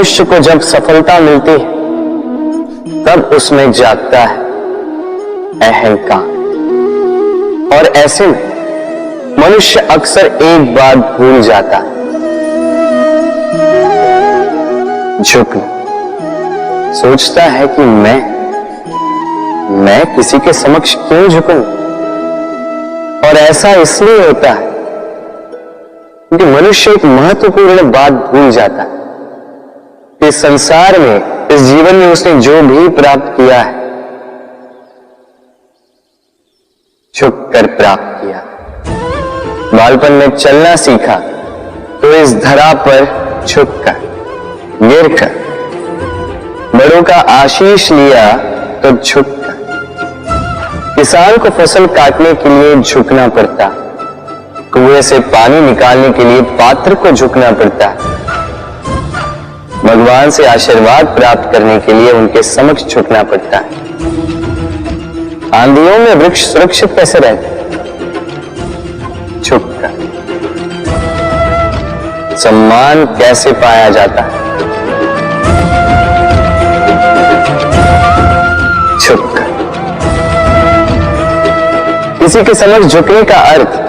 मनुष्य को जब सफलता मिलती है तब उसमें जागता है अहंकार, और ऐसे में मनुष्य अक्सर एक बात भूल जाता है, झुकना। सोचता है कि मैं किसी के समक्ष क्यों झुकूं? और ऐसा इसलिए होता है क्योंकि मनुष्य एक महत्वपूर्ण बात भूल जाता है कि संसार में, इस जीवन में उसने जो भी प्राप्त किया है झुककर प्राप्त किया। बालपन में चलना सीखा तो इस धरा पर झुककर, गिरकर। बड़ों का आशीष लिया तो झुककर। किसान को फसल काटने के लिए झुकना पड़ता, कुएं से पानी निकालने के लिए पात्र को झुकना पड़ता, भगवान से आशीर्वाद प्राप्त करने के लिए उनके समक्ष झुकना पड़ता है। आंधियों में वृक्ष सुरक्षित कैसे रहते? झुककर। सम्मान कैसे पाया जाता है? झुककर। किसी के समक्ष झुकने का अर्थ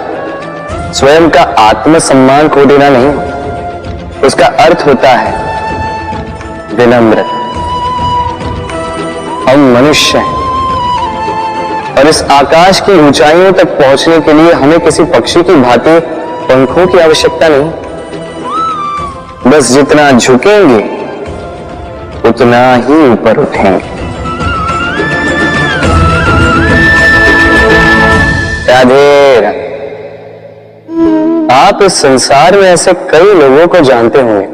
स्वयं का आत्मसम्मान खो देना नहीं, उसका अर्थ होता है विनम्र। हम मनुष्य हैं और इस आकाश की ऊंचाइयों तक पहुंचने के लिए हमें किसी पक्षी की भांति पंखों की आवश्यकता नहीं। बस जितना झुकेंगे उतना ही ऊपर उठेंगे। राधे राधे। आप इस संसार में ऐसे कई लोगों को जानते होंगे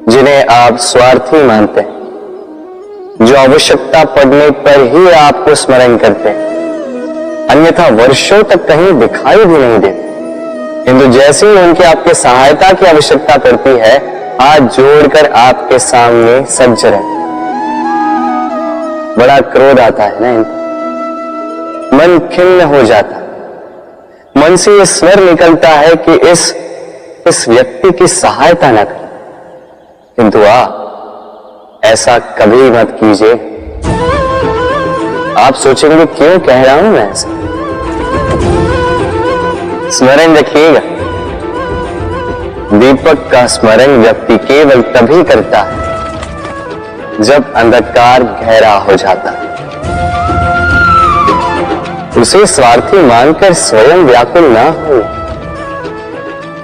जिन्हें आप स्वार्थी मानते हैं, जो आवश्यकता पड़ने पर ही आपको स्मरण करते हैं, अन्यथा वर्षों तक कहीं दिखाई भी नहीं देते, किंतु जैसे ही उनकी आपके सहायता की आवश्यकता पड़ती है हाथ जोड़कर आपके सामने सज्ज रहते। बड़ा क्रोध आता है ना इनको, मन खिन्न हो जाता है, मन से यह स्वर निकलता है कि इस व्यक्ति की सहायता न करें, किंतु आप ऐसा कभी मत कीजिए। आप सोचेंगे क्यों कह रहा हूं मैं ऐसा? स्मरण रखिएगा, दीपक का स्मरण व्यक्ति केवल तभी करता है जब अंधकार गहरा हो जाता है। उसे स्वार्थी मानकर स्वयं व्याकुल ना हो,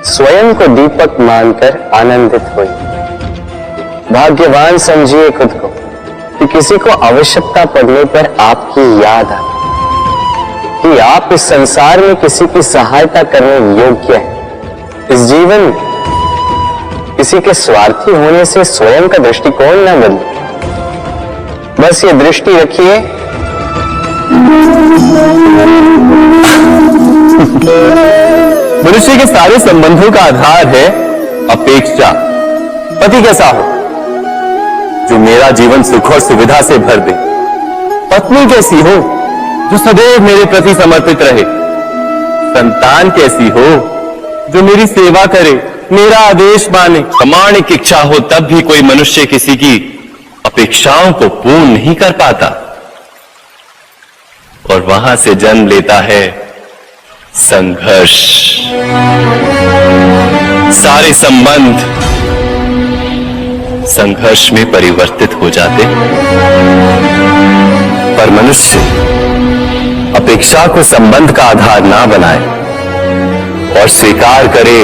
स्वयं को दीपक मानकर आनंदित हो। भाग्यवान समझिए खुद को कि किसी को आवश्यकता पड़ने पर आपकी याद आए कि आप इस संसार में किसी की सहायता करने योग्य हैं। इस जीवन में किसी के स्वार्थी होने से स्वयं का दृष्टिकोण न बदले। बस ये दृष्टि रखिए, मनुष्य के सारे संबंधों का आधार है अपेक्षा। पति कैसा हो जो मेरा जीवन सुख और सुविधा से भर दे? पत्नी कैसी हो जो सदैव मेरे प्रति समर्पित रहे? संतान कैसी हो जो मेरी सेवा करे, मेरा आदेश माने? प्रामाणिक इच्छा हो तब भी कोई मनुष्य किसी की अपेक्षाओं को पूर्ण नहीं कर पाता, और वहां से जन्म लेता है संघर्ष। सारे संबंध संघर्ष में परिवर्तित हो जाते, पर मनुष्य अपेक्षा को संबंध का आधार ना बनाए और स्वीकार करे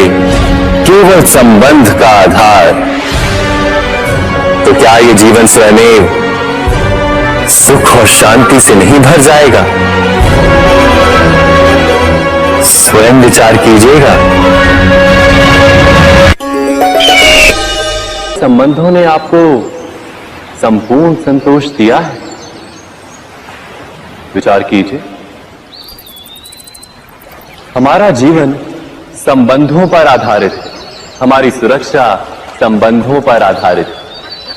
केवल संबंध का आधार, तो क्या ये जीवन स्वयं सुख और शांति से नहीं भर जाएगा? स्वयं विचार कीजिएगा। संबंधों ने आपको संपूर्ण संतोष दिया है? विचार कीजिए। हमारा जीवन संबंधों पर आधारित है, हमारी सुरक्षा संबंधों पर आधारित है।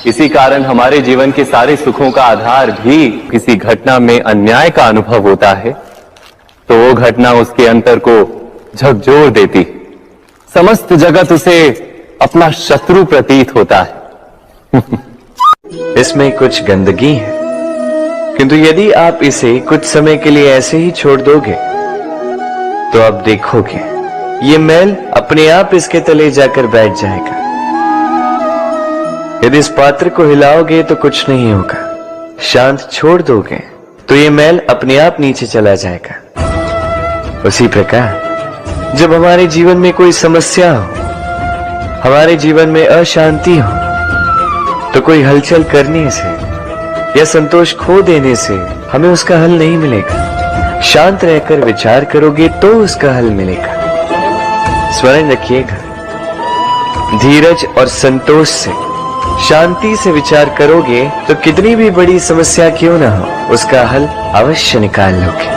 इसी कारण हमारे जीवन के सारे सुखों का आधार भी किसी घटना में अन्याय का अनुभव होता है तो वो घटना उसके अंतर को झकझोर देती, समस्त जगत उसे अपना शत्रु प्रतीत होता है। इसमें कुछ गंदगी है, किंतु यदि आप इसे कुछ समय के लिए ऐसे ही छोड़ दोगे तो आप देखोगे ये मैल अपने आप इसके तले जाकर बैठ जाएगा। यदि इस पात्र को हिलाओगे तो कुछ नहीं होगा, शांत छोड़ दोगे तो ये मैल अपने आप नीचे चला जाएगा। उसी प्रकार जब हमारे जीवन में कोई समस्या हो, हमारे जीवन में अशांति हो, तो कोई हलचल करने से या संतोष खो देने से हमें उसका हल नहीं मिलेगा। शांत रहकर विचार करोगे तो उसका हल मिलेगा। स्मरण रखिएगा, धीरज और संतोष से, शांति से विचार करोगे तो कितनी भी बड़ी समस्या क्यों ना हो, उसका हल अवश्य निकाल लोगे।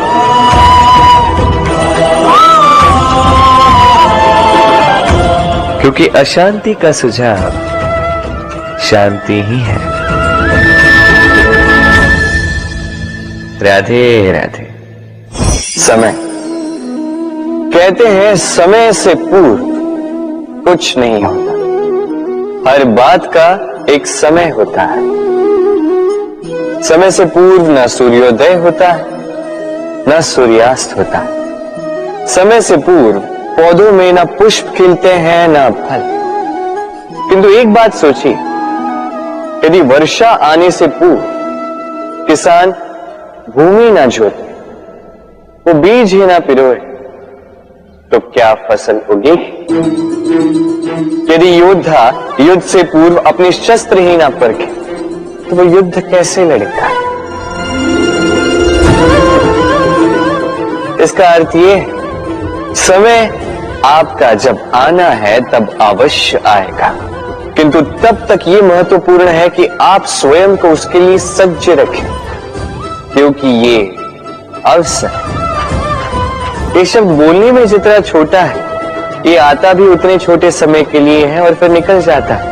क्योंकि अशांति का सुझाव शांति ही है। राधे राधे। समय, कहते हैं समय से पूर्व कुछ नहीं होता। हर बात का एक समय होता है। समय से पूर्व न सूर्योदय होता है, न सूर्यास्त होता है। समय से पूर्व पौधों में न पुष्प खिलते हैं न फल। किंतु एक बात सोचिए, यदि वर्षा आने से पूर्व किसान भूमि ना जोते, वो बीज ही ना पिरोए, तो क्या फसल उगेगी? यदि योद्धा युद्ध से पूर्व अपने शस्त्र ही ना परखे, तो वो युद्ध कैसे लड़ेगा? इसका अर्थ ये है, समय आपका जब आना है तब अवश्य आएगा, किंतु तब तक ये महत्वपूर्ण है कि आप स्वयं को उसके लिए सज्ज रखें, क्योंकि ये अवसर, ये शब्द बोलने में जितना छोटा है, ये आता भी उतने छोटे समय के लिए है और फिर निकल जाता है।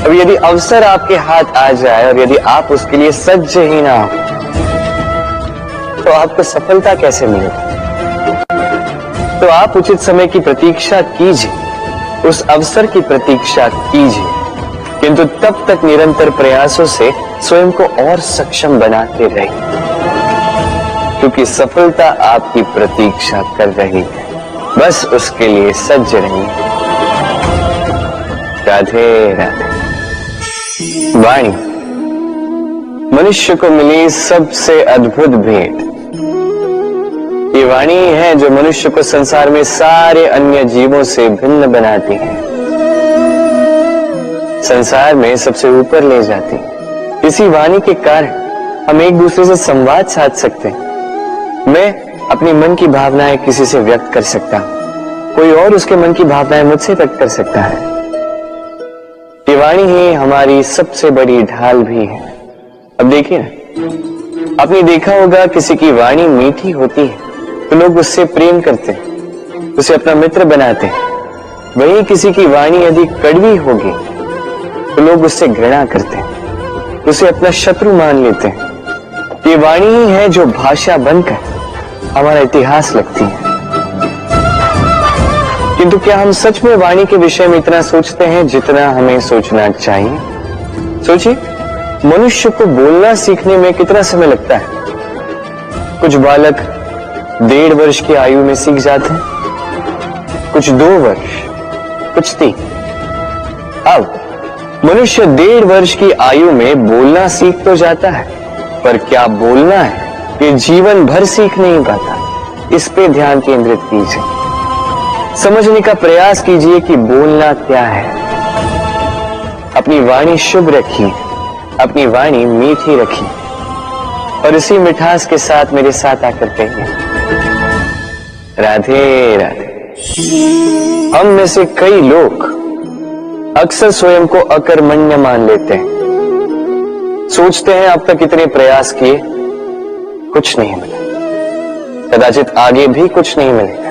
अब यदि अवसर आपके हाथ आ जाए और यदि आप उसके लिए सज्ज ही ना हो, तो आपको सफलता कैसे मिलेगी? तो आप उचित समय की प्रतीक्षा कीजिए, उस अवसर की प्रतीक्षा कीजिए, किंतु तब तक निरंतर प्रयासों से स्वयं को और सक्षम बनाते रहिए, क्योंकि सफलता आपकी प्रतीक्षा कर रही है। बस उसके लिए सज्ज रहिए। राधे राधे। वाणी मनुष्य को मिली सबसे अद्भुत भेंट। ये वाणी है जो मनुष्य को संसार में सारे अन्य जीवों से भिन्न बनाती है, संसार में सबसे ऊपर ले जाती है। इसी वाणी के कारण हम एक दूसरे से संवाद साध सकते हैं। मैं अपनी मन की भावनाएं किसी से व्यक्त कर सकता हूं, कोई और उसके मन की भावनाएं मुझसे व्यक्त कर सकता है। ये वाणी ही हमारी सबसे बड़ी ढाल भी है। अब देखिए ना, आपने देखा होगा किसी की वाणी मीठी होती है तो लोग उससे प्रेम करते हैं, उसे अपना मित्र बनाते हैं। वहीं किसी की वाणी यदि कड़वी होगी तो लोग उससे घृणा करते हैं, उसे अपना शत्रु मान लेते हैं। ये वाणी ही है जो भाषा बनकर हमारा इतिहास लिखती है। किंतु क्या हम सच में वाणी के विषय में इतना सोचते हैं जितना हमें सोचना चाहिए? सोचिए, मनुष्य को बोलना सीखने में कितना समय लगता है? कुछ बालक 1.5 वर्ष की आयु में सीख जाते हैं, कुछ 2 वर्ष, कुछ 3। अब मनुष्य 1.5 वर्ष की आयु में बोलना सीख तो जाता है, पर क्या बोलना है ये जीवन भर सीख नहीं पाता। इस पे ध्यान केंद्रित कीजिए, समझने का प्रयास कीजिए कि बोलना क्या है। अपनी वाणी शुभ रखिए, अपनी वाणी मीठी रखिए, और इसी मिठास के साथ मेरे साथ आकर कहिए, राधे राधे। हम में से कई लोग अक्सर स्वयं को अकर्मण्य मान लेते हैं, सोचते हैं अब तक इतने प्रयास किए, कुछ नहीं मिला, कदाचित आगे भी कुछ नहीं मिलेगा,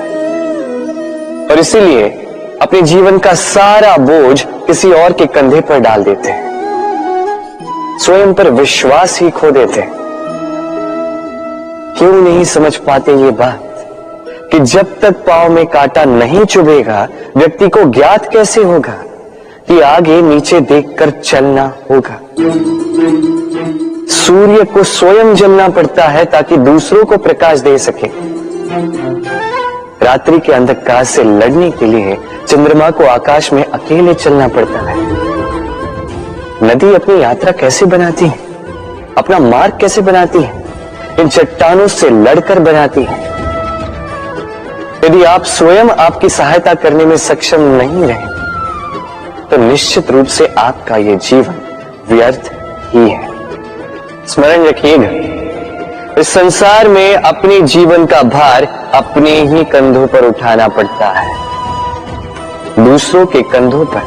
और इसीलिए अपने जीवन का सारा बोझ किसी और के कंधे पर डाल देते हैं, स्वयं पर विश्वास ही खो देते हैं। क्यों नहीं समझ पाते ये बात कि जब तक पांव में कांटा नहीं चुभेगा व्यक्ति को ज्ञात कैसे होगा कि आगे नीचे देखकर चलना होगा। सूर्य को स्वयं जलना पड़ता है ताकि दूसरों को प्रकाश दे सके। रात्रि के अंधकार से लड़ने के लिए चंद्रमा को आकाश में अकेले चलना पड़ता है। नदी अपनी यात्रा कैसे बनाती है, अपना मार्ग कैसे बनाती है? इन चट्टानों से लड़कर बनाती है। यदि आप स्वयं आपकी सहायता करने में सक्षम नहीं रहे तो निश्चित रूप से आपका यह जीवन व्यर्थ ही है। स्मरण रखिएगा, इस संसार में अपने जीवन का भार अपने ही कंधों पर उठाना पड़ता है। दूसरों के कंधों पर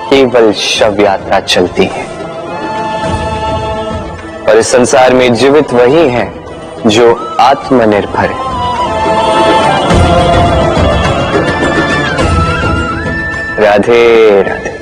केवल शव यात्रा चलती है। और इस संसार में जीवित वही है जो आत्मनिर्भर है। राधे राधे।